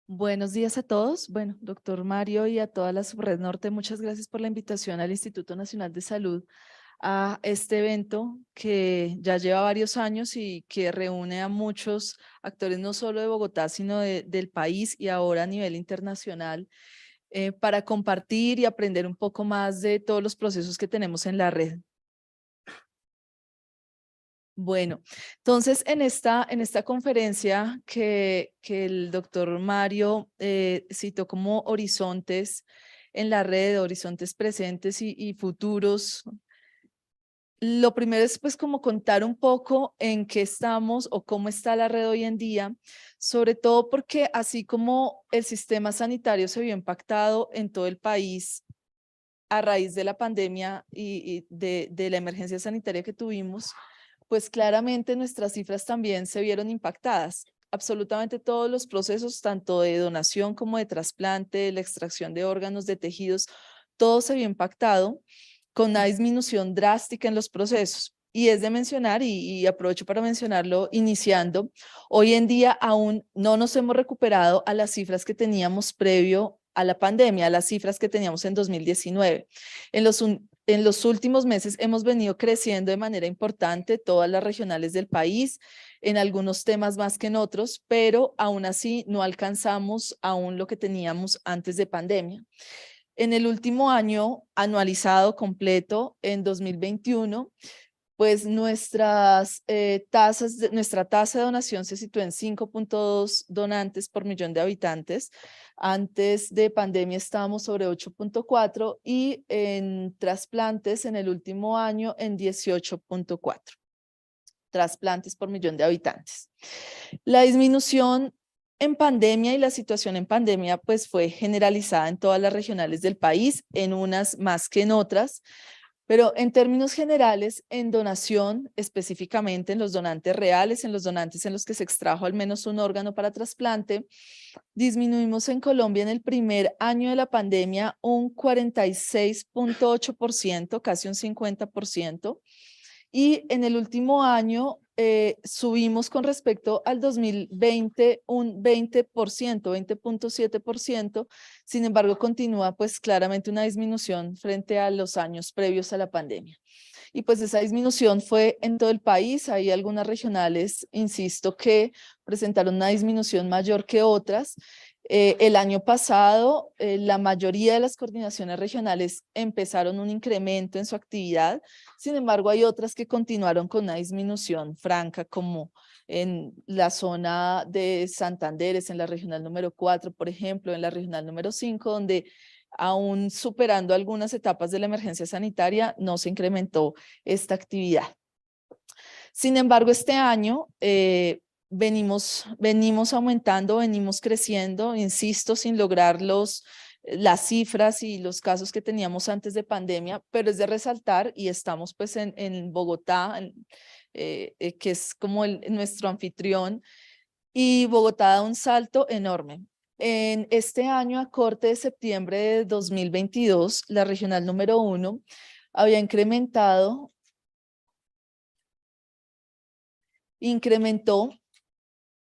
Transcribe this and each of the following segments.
Buenos días a todos. Bueno, doctor Mario y a toda la Subred Norte, muchas gracias por la invitación al Instituto Nacional de Salud a este evento que ya lleva varios años y que reúne a muchos actores no solo de Bogotá, sino del país y ahora a nivel internacional para compartir y aprender un poco más de todos los procesos que tenemos en la red. Bueno, entonces en esta conferencia que el doctor Mario citó como horizontes en la red, horizontes presentes y futuros, lo primero es pues como contar un poco en qué estamos o cómo está la red hoy en día, sobre todo porque así como el sistema sanitario se vio impactado en todo el país a raíz de la pandemia y de la emergencia sanitaria que tuvimos, pues claramente nuestras cifras también se vieron impactadas. Absolutamente todos los procesos, tanto de donación como de trasplante, la extracción de órganos, de tejidos, todo se vio impactado con una disminución drástica en los procesos. Y es de mencionar, y aprovecho para mencionarlo iniciando, hoy en día aún no nos hemos recuperado a las cifras que teníamos previo a la pandemia, a las cifras que teníamos en 2019. En los últimos meses hemos venido creciendo de manera importante todas las regionales del país, en algunos temas más que en otros, pero aún así no alcanzamos aún lo que teníamos antes de pandemia. En el último año anualizado completo, en 2021, pues nuestra tasa de donación se situó en 5.2 donantes por millón de habitantes. Antes de pandemia estábamos sobre 8.4 y en trasplantes en el último año en 18.4 trasplantes por millón de habitantes. La disminución en pandemia y la situación en pandemia pues fue generalizada en todas las regionales del país, en unas más que en otras, pero en términos generales, en donación, específicamente en los donantes reales, en los donantes en los que se extrajo al menos un órgano para trasplante, disminuimos en Colombia en el primer año de la pandemia un 46.8%, casi un 50%, y en el último año subimos con respecto al 2020 un 20%, 20.7%, sin embargo continúa pues claramente una disminución frente a los años previos a la pandemia. Y pues esa disminución fue en todo el país, hay algunas regionales, insisto, que presentaron una disminución mayor que otras. El año pasado, la mayoría de las coordinaciones regionales empezaron un incremento en su actividad, sin embargo, hay otras que continuaron con una disminución franca, como en la zona de Santanderes, en la regional número 4, por ejemplo, en la regional número 5, donde aún superando algunas etapas de la emergencia sanitaria, no se incrementó esta actividad. Sin embargo, este año venimos aumentando, venimos creciendo, insisto, sin lograr las cifras y los casos que teníamos antes de pandemia, pero es de resaltar y estamos pues en Bogotá, que es como nuestro anfitrión, y Bogotá da un salto enorme. En este año, a corte de septiembre de 2022, la regional número 1 había incrementó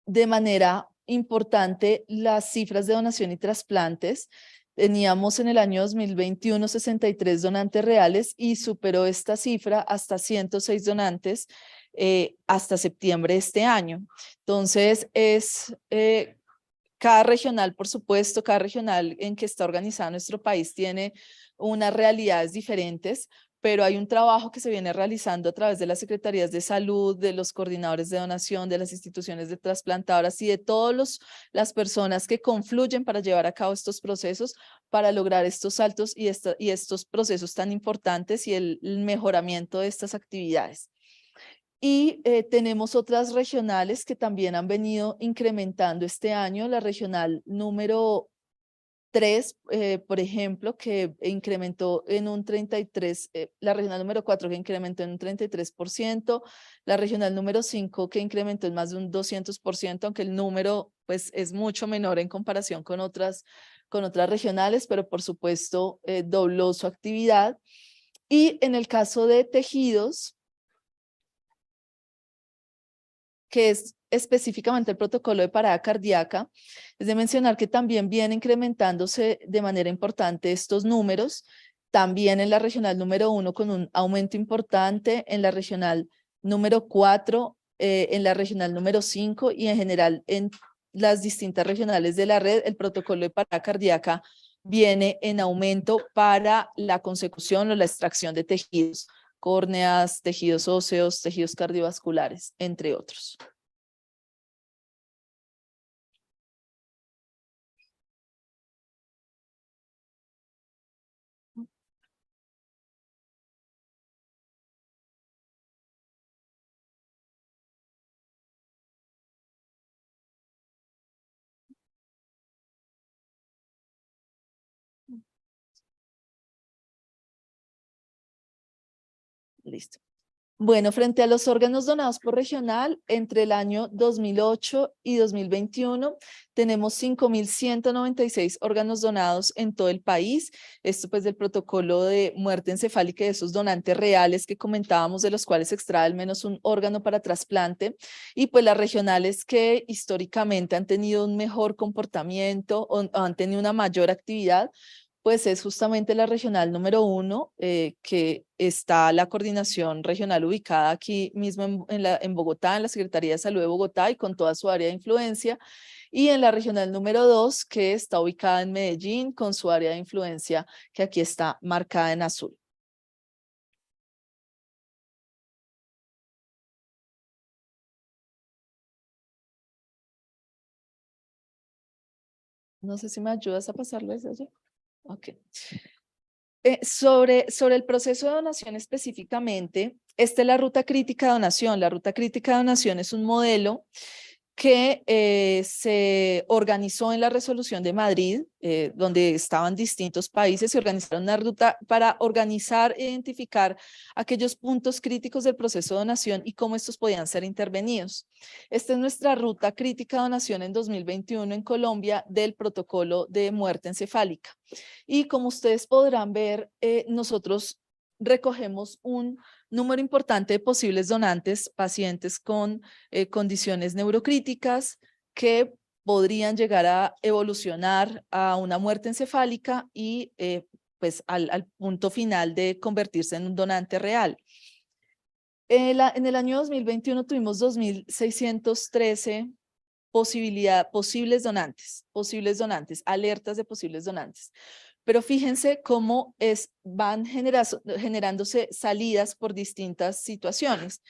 de manera importante las cifras de donación y trasplantes. Teníamos en el año 2021 63 donantes reales y superó esta cifra hasta 106 donantes hasta septiembre de este año. Entonces, cada regional, por supuesto, cada regional en que está organizado nuestro país tiene unas realidades diferentes, pero hay un trabajo que se viene realizando a través de las secretarías de salud, de los coordinadores de donación, de las instituciones de trasplantadoras y de todas las personas que confluyen para llevar a cabo estos procesos, para lograr estos saltos y estos procesos tan importantes y el mejoramiento de estas actividades. Y tenemos otras regionales que también han venido incrementando este año. La regional número 3, por ejemplo, que incrementó en un 33, la regional número 4 que incrementó en un 33%, la regional número 5 que incrementó en más de un 200%, aunque el número pues es mucho menor en comparación con otras regionales, pero por supuesto dobló su actividad. Y en el caso de tejidos, que es específicamente el protocolo de parada cardíaca. Es de mencionar que también viene incrementándose de manera importante estos números, también en la regional número 1 con un aumento importante, en la regional número 4, en la regional número 5 y en general en las distintas regionales de la red, el protocolo de parada cardíaca viene en aumento para la consecución o la extracción de tejidos, córneas, tejidos óseos, tejidos cardiovasculares, entre otros. Listo. Bueno, frente a los órganos donados por regional, entre el año 2008 y 2021 tenemos 5.196 órganos donados en todo el país. Esto pues del protocolo de muerte encefálica y de esos donantes reales que comentábamos, de los cuales se extrae al menos un órgano para trasplante. Y pues las regionales que históricamente han tenido un mejor comportamiento o han tenido una mayor actividad, pues es justamente la regional número 1, que está la coordinación regional ubicada aquí mismo en Bogotá, en la Secretaría de Salud de Bogotá y con toda su área de influencia. Y en la regional número 2, que está ubicada en Medellín, con su área de influencia, que aquí está marcada en azul. No sé si me ayudas a pasarlo desde allí. Ok. Sobre el proceso de donación específicamente, esta es la ruta crítica de donación. La ruta crítica de donación es un modelo que se organizó en la resolución de Madrid, donde estaban distintos países y organizaron una ruta para organizar e identificar aquellos puntos críticos del proceso de donación y cómo estos podían ser intervenidos. Esta es nuestra ruta crítica de donación en 2021 en Colombia del protocolo de muerte encefálica. Y como ustedes podrán ver, nosotros recogemos un número importante de posibles donantes, pacientes con condiciones neurocríticas que podrían llegar a evolucionar a una muerte encefálica y pues al punto final de convertirse en un donante real. En el año 2021 tuvimos 2.613 posibles donantes, alertas de posibles donantes. Pero fíjense cómo van generándose salidas por distintas situaciones.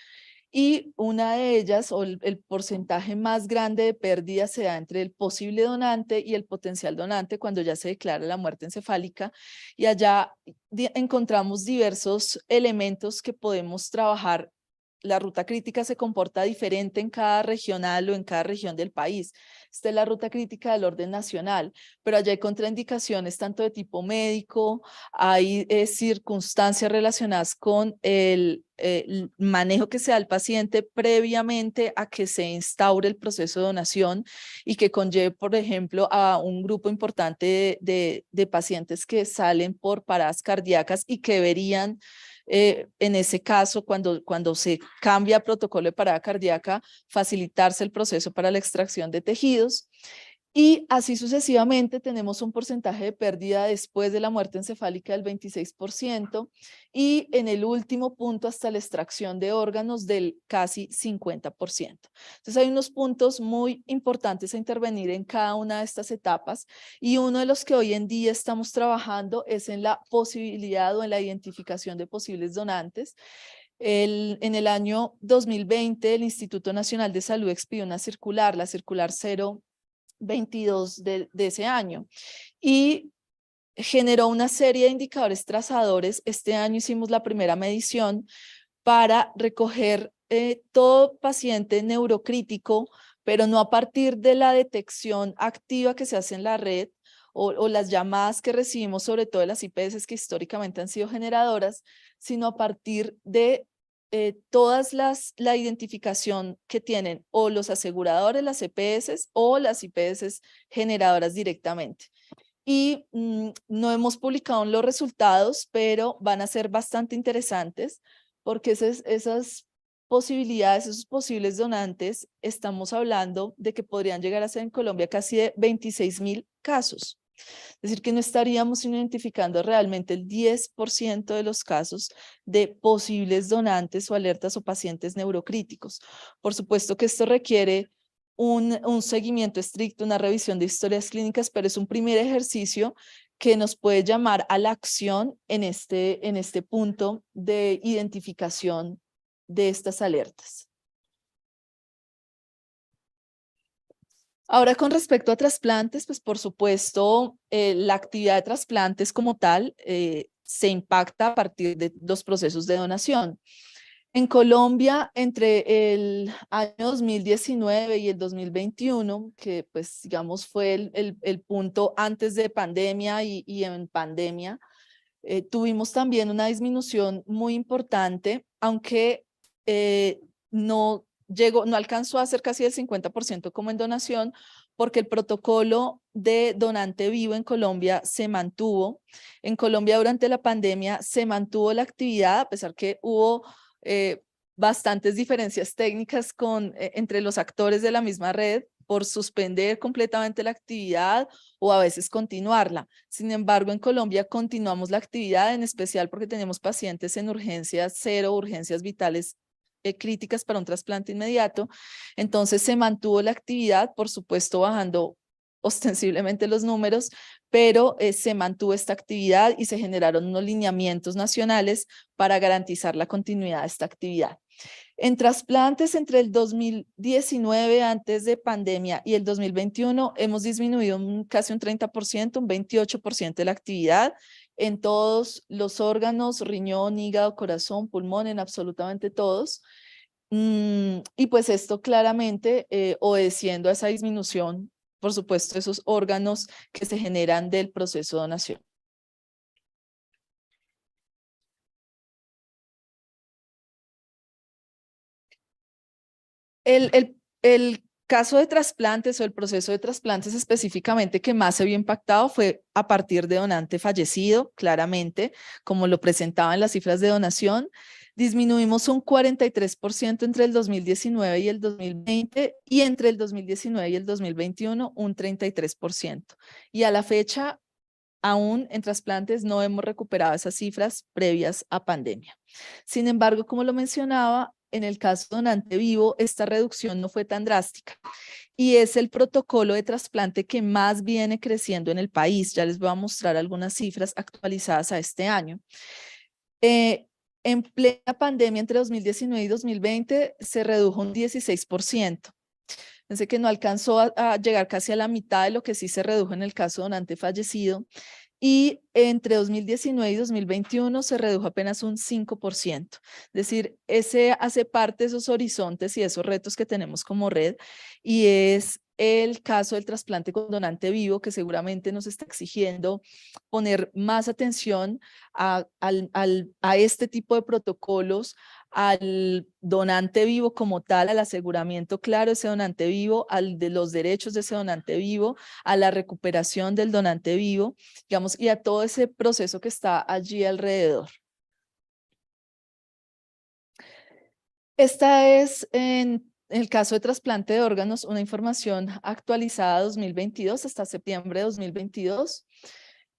Y una de ellas, o el porcentaje más grande de pérdida, se da entre el posible donante y el potencial donante cuando ya se declara la muerte encefálica. Y allá encontramos diversos elementos que podemos trabajar. La ruta crítica se comporta diferente en cada regional o en cada región del país. Esta es la ruta crítica del orden nacional, pero allá hay contraindicaciones tanto de tipo médico, hay circunstancias relacionadas con el manejo que se da al paciente previamente a que se instaure el proceso de donación y que conlleve, por ejemplo, a un grupo importante de pacientes que salen por paradas cardíacas y que deberían en ese caso, cuando se cambia protocolo de parada cardíaca, facilitarse el proceso para la extracción de tejidos. Y así sucesivamente tenemos un porcentaje de pérdida después de la muerte encefálica del 26% y en el último punto hasta la extracción de órganos del casi 50%. Entonces hay unos puntos muy importantes a intervenir en cada una de estas etapas y uno de los que hoy en día estamos trabajando es en la posibilidad o en la identificación de posibles donantes. En el año 2020 el Instituto Nacional de Salud expidió una circular, la circular 022 de ese año y generó una serie de indicadores trazadores. Este año hicimos la primera medición para recoger todo paciente neurocrítico, pero no a partir de la detección activa que se hace en la red o las llamadas que recibimos, sobre todo de las IPS que históricamente han sido generadoras, sino a partir de la identificación que tienen o los aseguradores, las EPS o las IPS generadoras directamente. Y no hemos publicado los resultados, pero van a ser bastante interesantes porque esas posibilidades, esos posibles donantes, estamos hablando de que podrían llegar a ser en Colombia casi de 26.000 casos. Es decir, que no estaríamos identificando realmente el 10% de los casos de posibles donantes o alertas o pacientes neurocríticos. Por supuesto que esto requiere un seguimiento estricto, una revisión de historias clínicas, pero es un primer ejercicio que nos puede llamar a la acción en este punto de identificación de estas alertas. Ahora, con respecto a trasplantes, pues por supuesto, la actividad de trasplantes como tal se impacta a partir de los procesos de donación. En Colombia, entre el año 2019 y el 2021, que pues digamos fue el punto antes de pandemia y en pandemia, tuvimos también una disminución muy importante, aunque no alcanzó a ser casi el 50% como en donación, porque el protocolo de donante vivo en Colombia se mantuvo. En Colombia durante la pandemia se mantuvo la actividad, a pesar que hubo bastantes diferencias técnicas entre los actores de la misma red por suspender completamente la actividad o a veces continuarla. Sin embargo, en Colombia continuamos la actividad, en especial porque tenemos pacientes en urgencias cero, urgencias vitales críticas para un trasplante inmediato. Entonces se mantuvo la actividad, por supuesto bajando ostensiblemente los números, pero se mantuvo esta actividad y se generaron unos lineamientos nacionales para garantizar la continuidad de esta actividad. En trasplantes entre el 2019 antes de pandemia y el 2021 hemos disminuido casi un 30%, un 28% de la actividad en todos los órganos, riñón, hígado, corazón, pulmón, en absolutamente todos. Y pues esto claramente obedeciendo a esa disminución, por supuesto, esos órganos que se generan del proceso de donación. El caso de trasplantes o el proceso de trasplantes específicamente que más se vio impactado fue a partir de donante fallecido, claramente, como lo presentaban las cifras de donación. Disminuimos un 43% entre el 2019 y el 2020 y entre el 2019 y el 2021 un 33%. Y a la fecha, aún en trasplantes no hemos recuperado esas cifras previas a pandemia. Sin embargo, como lo mencionaba, en el caso de donante vivo, esta reducción no fue tan drástica y es el protocolo de trasplante que más viene creciendo en el país. Ya les voy a mostrar algunas cifras actualizadas a este año. En plena pandemia entre 2019 y 2020 se redujo un 16%. Pensé que no alcanzó a llegar casi a la mitad de lo que sí se redujo en el caso de donante fallecido. Y entre 2019 y 2021 se redujo apenas un 5%. Es decir, ese hace parte de esos horizontes y esos retos que tenemos como red y es el caso del trasplante con donante vivo que seguramente nos está exigiendo poner más atención a este tipo de protocolos, al donante vivo como tal, al aseguramiento claro de ese donante vivo, al de los derechos de ese donante vivo, a la recuperación del donante vivo, digamos, y a todo ese proceso que está allí alrededor. Esta es, en el caso de trasplante de órganos, una información actualizada 2022 hasta septiembre de 2022.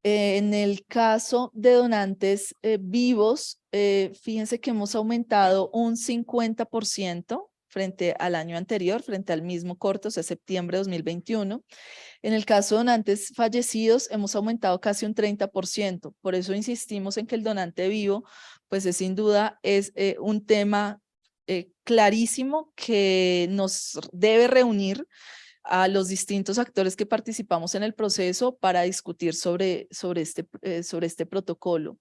En el caso de donantes vivos, fíjense que hemos aumentado un 50% frente al año anterior, frente al mismo corte, o sea, septiembre de 2021. En el caso de donantes fallecidos, hemos aumentado casi un 30%. Por eso insistimos en que el donante vivo, pues es sin duda es un tema clarísimo que nos debe reunir a los distintos actores que participamos en el proceso para discutir sobre este protocolo.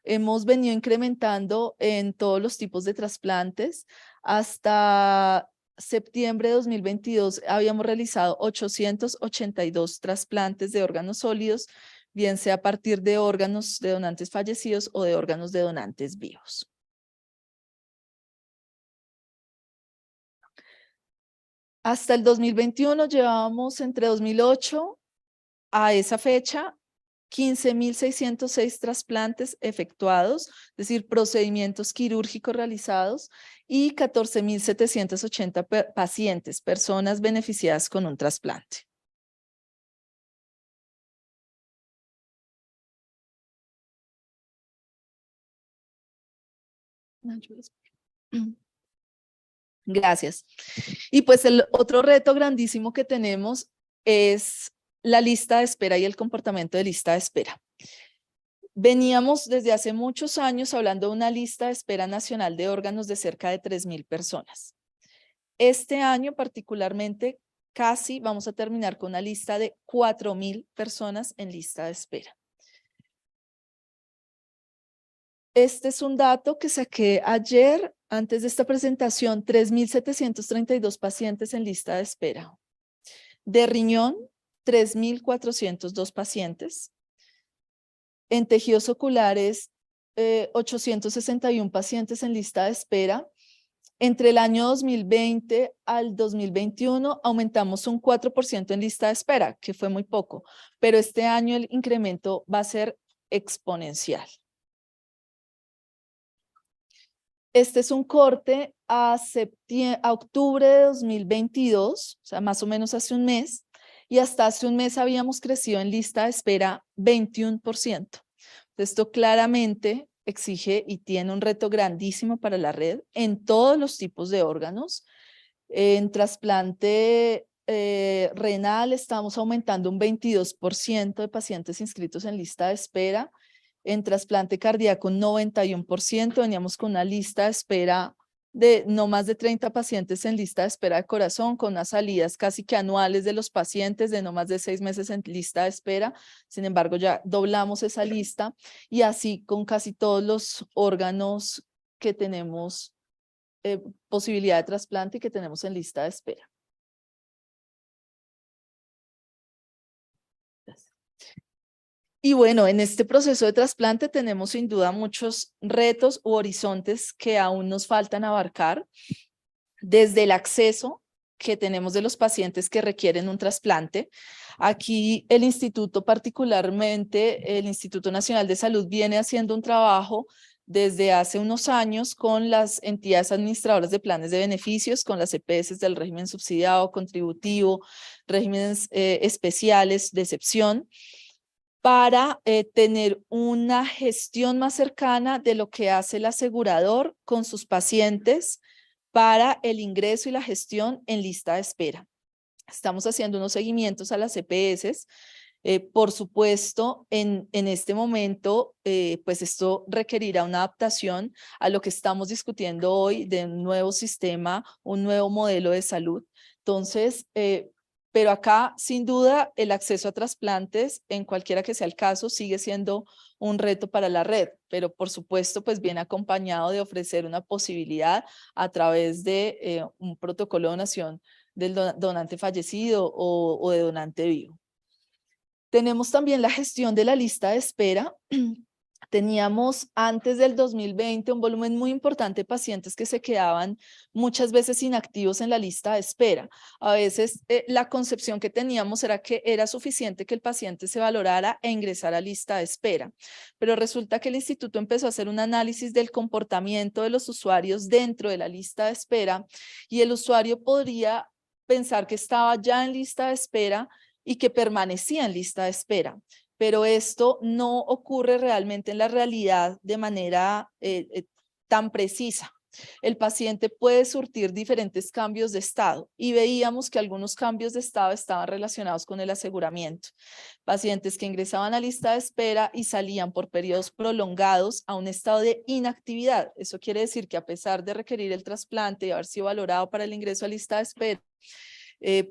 Hemos venido incrementando en todos los tipos de trasplantes. Hasta septiembre de 2022 habíamos realizado 882 trasplantes de órganos sólidos, bien sea a partir de órganos de donantes fallecidos o de órganos de donantes vivos. Hasta el 2021 llevábamos entre 2008 a esa fecha 15.606 trasplantes efectuados, es decir, procedimientos quirúrgicos realizados, y 14.780 pacientes, personas beneficiadas con un trasplante. Gracias. Y pues el otro reto grandísimo que tenemos es la lista de espera y el comportamiento de lista de espera. Veníamos desde hace muchos años hablando de una lista de espera nacional de órganos de cerca de 3.000 personas. Este año particularmente casi vamos a terminar con una lista de 4.000 personas en lista de espera. Este es un dato que saqué ayer, antes de esta presentación, 3.732 pacientes en lista de espera. De riñón, 3.402 pacientes. En tejidos oculares, 861 pacientes en lista de espera. Entre el año 2020 al 2021 aumentamos un 4% en lista de espera, que fue muy poco, pero este año el incremento va a ser exponencial. Este es un corte a octubre de 2022, o sea, más o menos hace un mes, y hasta hace un mes habíamos crecido en lista de espera 21%. Esto claramente exige y tiene un reto grandísimo para la red en todos los tipos de órganos. En trasplante renal estamos aumentando un 22% de pacientes inscritos en lista de espera. En trasplante cardíaco un 91%, veníamos con una lista de espera de no más de 30 pacientes en lista de espera de corazón, con unas salidas casi que anuales de los pacientes de no más de 6 meses en lista de espera. Sin embargo, ya doblamos esa lista y así con casi todos los órganos que tenemos posibilidad de trasplante y que tenemos en lista de espera. Y bueno, en este proceso de trasplante tenemos sin duda muchos retos u horizontes que aún nos faltan abarcar, desde el acceso que tenemos de los pacientes que requieren un trasplante. Aquí el instituto, particularmente el Instituto Nacional de Salud, viene haciendo un trabajo desde hace unos años con las entidades administradoras de planes de beneficios, con las EPS del régimen subsidiado, contributivo, regímenes especiales de excepción, para tener una gestión más cercana de lo que hace el asegurador con sus pacientes para el ingreso y la gestión en lista de espera. Estamos haciendo unos seguimientos a las EPS. Por supuesto, en este momento, pues esto requerirá una adaptación a lo que estamos discutiendo hoy de un nuevo sistema, un nuevo modelo de salud. Entonces, pero acá, sin duda, el acceso a trasplantes, en cualquiera que sea el caso, sigue siendo un reto para la red, pero por supuesto, pues viene acompañado de ofrecer una posibilidad a través de un protocolo de donación del donante fallecido o de donante vivo. Tenemos también la gestión de la lista de espera. Teníamos antes del 2020 un volumen muy importante de pacientes que se quedaban muchas veces inactivos en la lista de espera. A veces la concepción que teníamos era que era suficiente que el paciente se valorara e ingresara a lista de espera. Pero resulta que el instituto empezó a hacer un análisis del comportamiento de los usuarios dentro de la lista de espera y el usuario podría pensar que estaba ya en lista de espera y que permanecía en lista de espera. Pero esto no ocurre realmente en la realidad de manera tan precisa. El paciente puede surtir diferentes cambios de estado y veíamos que algunos cambios de estado estaban relacionados con el aseguramiento. Pacientes que ingresaban a lista de espera y salían por periodos prolongados a un estado de inactividad. Eso quiere decir que a pesar de requerir el trasplante y haber sido valorado para el ingreso a lista de espera,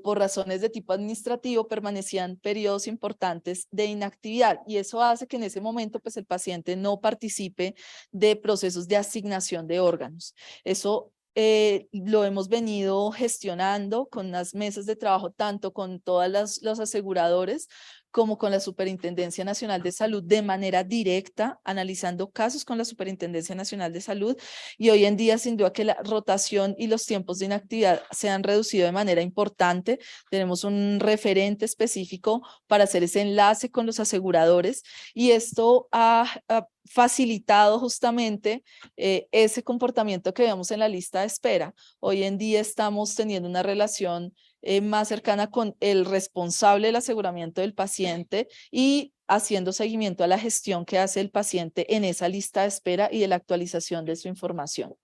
por razones de tipo administrativo permanecían periodos importantes de inactividad y eso hace que en ese momento pues el paciente no participe de procesos de asignación de órganos. Eso lo hemos venido gestionando con unas mesas de trabajo tanto con todas los aseguradores como con la Superintendencia Nacional de Salud de manera directa, analizando casos con la Superintendencia Nacional de Salud, y hoy en día sin duda que la rotación y los tiempos de inactividad se han reducido de manera importante. Tenemos un referente específico para hacer ese enlace con los aseguradores, y esto ha facilitado justamente ese comportamiento que vemos en la lista de espera. Hoy en día estamos teniendo una relación más cercana con el responsable del aseguramiento del paciente y haciendo seguimiento a la gestión que hace el paciente en esa lista de espera y de la actualización de su información.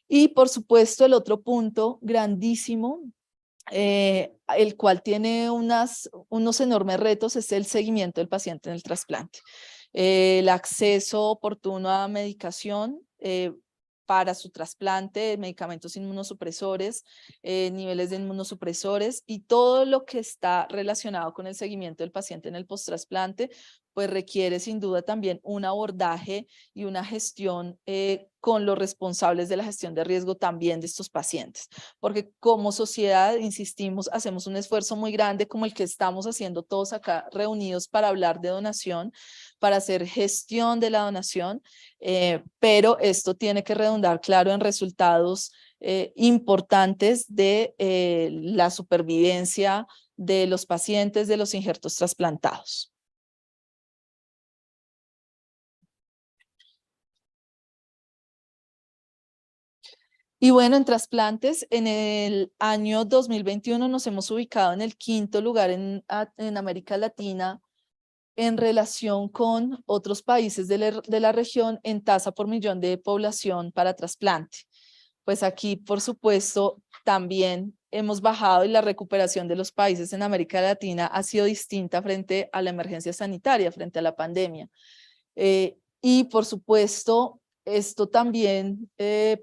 Y por supuesto el otro punto grandísimo, el cual tiene unos enormes retos, es el seguimiento del paciente en el trasplante. El acceso oportuno a medicación para su trasplante, medicamentos inmunosupresores, niveles de inmunosupresores y todo lo que está relacionado con el seguimiento del paciente en el postrasplante, pues requiere sin duda también un abordaje y una gestión con los responsables de la gestión de riesgo también de estos pacientes, porque como sociedad, insistimos, hacemos un esfuerzo muy grande como el que estamos haciendo todos acá reunidos para hablar de donación, para hacer gestión de la donación, pero esto tiene que redundar, claro, en resultados importantes de la supervivencia de los pacientes de los injertos trasplantados. Y bueno, en trasplantes, en el año 2021 nos hemos ubicado en el 5º lugar en América Latina en relación con otros países de la región en tasa por millón de población para trasplante. Pues aquí, por supuesto, también hemos bajado y la recuperación de los países en América Latina ha sido distinta frente a la emergencia sanitaria, frente a la pandemia. Y por supuesto, esto también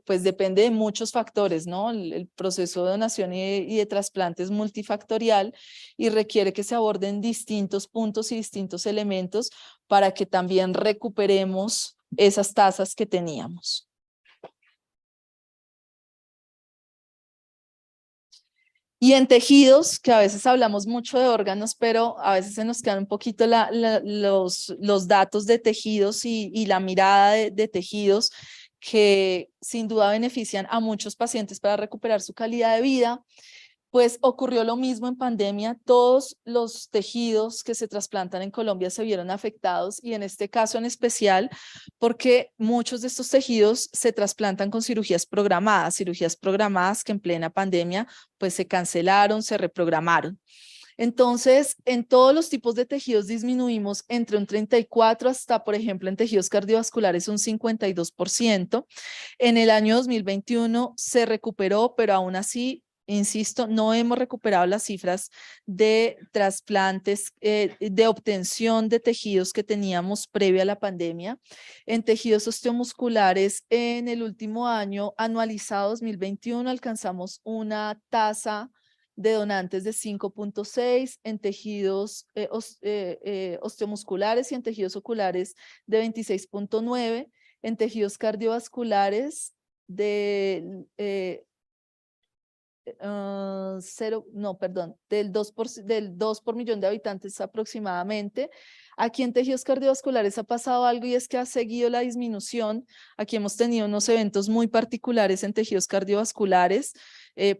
pues depende de muchos factores, ¿no? El proceso de donación y de trasplante es multifactorial y requiere que se aborden distintos puntos y distintos elementos para que también recuperemos esas tasas que teníamos. Y en tejidos, que a veces hablamos mucho de órganos, pero a veces se nos quedan un poquito los datos de tejidos y la mirada de tejidos que sin duda benefician a muchos pacientes para recuperar su calidad de vida. Pues ocurrió lo mismo en pandemia, todos los tejidos que se trasplantan en Colombia se vieron afectados y en este caso en especial porque muchos de estos tejidos se trasplantan con cirugías programadas que en plena pandemia pues se cancelaron, se reprogramaron. Entonces, en todos los tipos de tejidos disminuimos entre un 34 hasta, por ejemplo, en tejidos cardiovasculares un 52%. En el año 2021 se recuperó, pero aún así, insisto, no hemos recuperado las cifras de trasplantes, de obtención de tejidos que teníamos previo a la pandemia. En tejidos osteomusculares, en el último año anualizado 2021 alcanzamos una tasa de donantes de 5.6, en tejidos osteomusculares y en tejidos oculares de 26.9, en tejidos cardiovasculares de del 2 por millón de habitantes aproximadamente. Aquí en tejidos cardiovasculares ha pasado algo y es que ha seguido la disminución. Aquí hemos tenido unos eventos muy particulares en tejidos cardiovasculares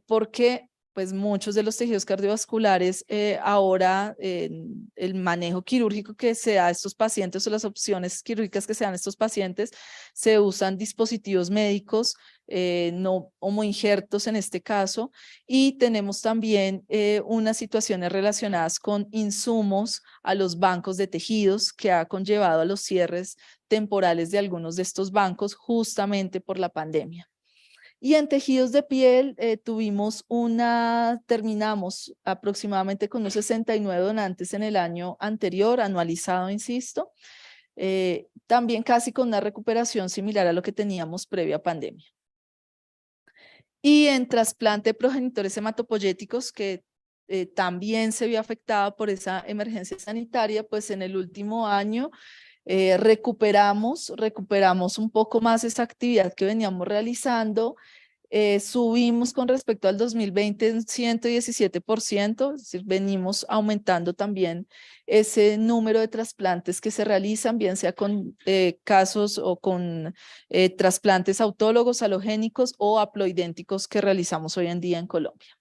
porque pues muchos de los tejidos cardiovasculares ahora el manejo quirúrgico que se da a estos pacientes o las opciones quirúrgicas que se dan a estos pacientes se usan dispositivos médicos no homoinjertos en este caso, y tenemos también unas situaciones relacionadas con insumos a los bancos de tejidos que ha conllevado a los cierres temporales de algunos de estos bancos justamente por la pandemia. Y en tejidos de piel terminamos aproximadamente con unos 69 donantes en el año anterior, anualizado, insisto, también casi con una recuperación similar a lo que teníamos previo a pandemia. Y en trasplante de progenitores hematopoyéticos, que también se vio afectado por esa emergencia sanitaria, pues en el último año recuperamos un poco más esa actividad que veníamos realizando Subimos con respecto al 2020 en 117%, es decir, venimos aumentando también ese número de trasplantes que se realizan, bien sea con casos o con trasplantes autólogos, halogénicos o haploidénticos que realizamos hoy en día en Colombia.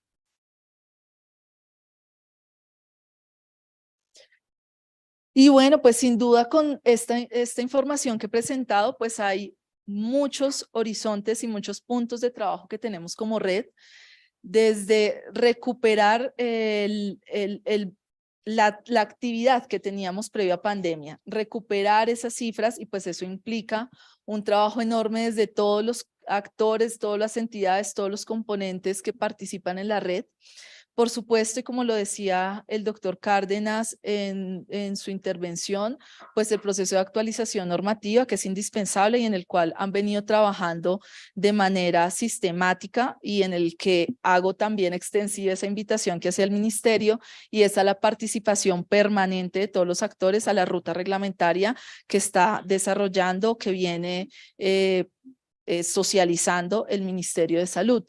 Y bueno, pues sin duda con esta información que he presentado, pues hay muchos horizontes y muchos puntos de trabajo que tenemos como red, desde recuperar la actividad que teníamos previa a pandemia, recuperar esas cifras, y pues eso implica un trabajo enorme desde todos los actores, todas las entidades, todos los componentes que participan en la red. Por supuesto, y como lo decía el doctor Cárdenas en su intervención, pues el proceso de actualización normativa que es indispensable y en el cual han venido trabajando de manera sistemática y en el que hago también extensiva esa invitación que hace el ministerio, y es a la participación permanente de todos los actores a la ruta reglamentaria que está desarrollando, que viene socializando el Ministerio de Salud.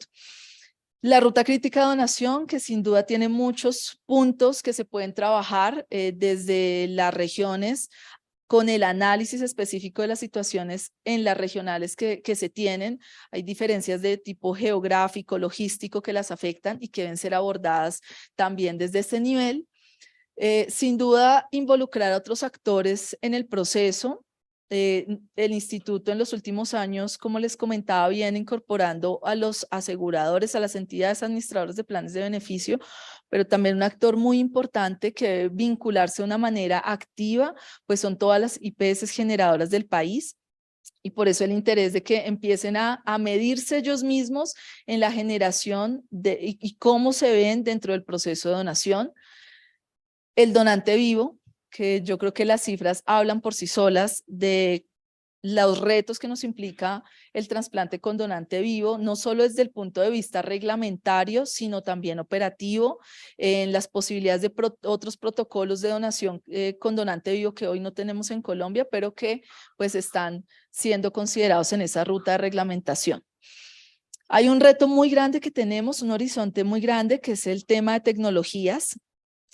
La ruta crítica de donación, que sin duda tiene muchos puntos que se pueden trabajar desde las regiones, con el análisis específico de las situaciones en las regionales que se tienen. Hay diferencias de tipo geográfico, logístico que las afectan y que deben ser abordadas también desde este nivel. Sin duda, involucrar a otros actores en el proceso. El instituto en los últimos años, como les comentaba, viene incorporando a los aseguradores, a las entidades administradoras de planes de beneficio, pero también un actor muy importante que debe vincularse de una manera activa, pues son todas las IPS generadoras del país. Y por eso el interés de que empiecen a medirse ellos mismos en la generación y cómo se ven dentro del proceso de donación. El donante vivo, que yo creo que las cifras hablan por sí solas de los retos que nos implica el trasplante con donante vivo, no solo desde el punto de vista reglamentario, sino también operativo, en las posibilidades de otros protocolos de donación con donante vivo que hoy no tenemos en Colombia, pero que pues están siendo considerados en esa ruta de reglamentación. Hay un reto muy grande que tenemos, un horizonte muy grande, que es el tema de tecnologías,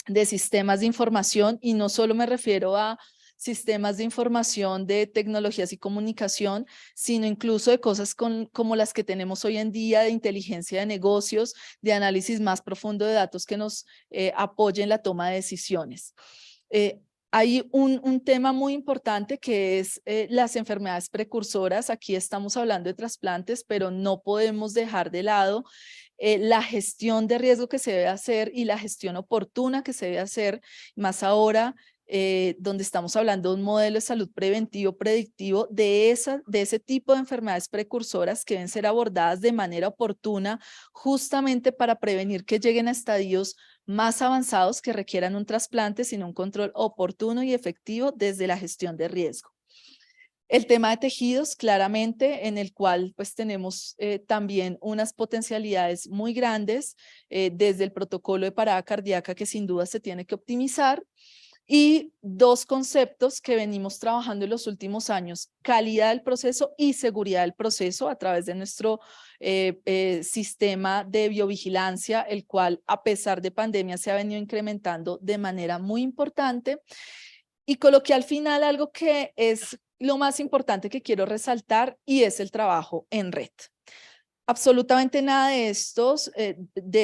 de sistemas de información, y no solo me refiero a sistemas de información de tecnologías y comunicación, sino incluso de cosas como las que tenemos hoy en día, de inteligencia de negocios, de análisis más profundo de datos que nos apoyen la toma de decisiones. Hay un tema muy importante que es las enfermedades precursoras. Aquí estamos hablando de trasplantes, pero no podemos dejar de lado la gestión de riesgo que se debe hacer y la gestión oportuna que se debe hacer, más ahora donde estamos hablando de un modelo de salud preventivo, predictivo de ese tipo de enfermedades precursoras que deben ser abordadas de manera oportuna, justamente para prevenir que lleguen a estadios más avanzados que requieran un trasplante, sino un control oportuno y efectivo desde la gestión de riesgo. El tema de tejidos, claramente, en el cual pues tenemos también unas potencialidades muy grandes desde el protocolo de parada cardíaca que sin duda se tiene que optimizar. Y dos conceptos que venimos trabajando en los últimos años: calidad del proceso y seguridad del proceso a través de nuestro sistema de biovigilancia, el cual a pesar de pandemia se ha venido incrementando de manera muy importante. Y coloqué al final algo que es lo más importante que quiero resaltar, y es el trabajo en red. Absolutamente nada de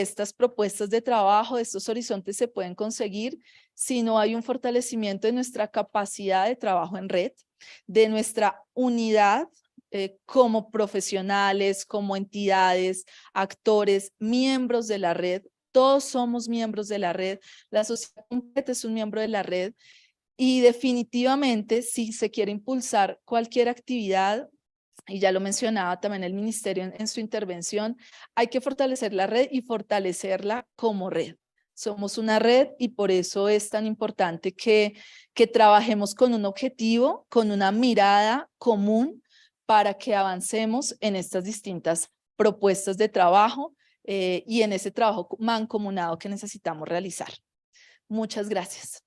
estas propuestas de trabajo, de estos horizontes se pueden conseguir si no hay un fortalecimiento de nuestra capacidad de trabajo en red, de nuestra unidad como profesionales, como entidades, actores, miembros de la red. Todos somos miembros de la red, la sociedad completa es un miembro de la red, y definitivamente si se quiere impulsar cualquier actividad, y ya lo mencionaba también el ministerio en su intervención, hay que fortalecer la red y fortalecerla como red. Somos una red y por eso es tan importante que trabajemos con un objetivo, con una mirada común, para que avancemos en estas distintas propuestas de trabajo y en ese trabajo mancomunado que necesitamos realizar. Muchas gracias.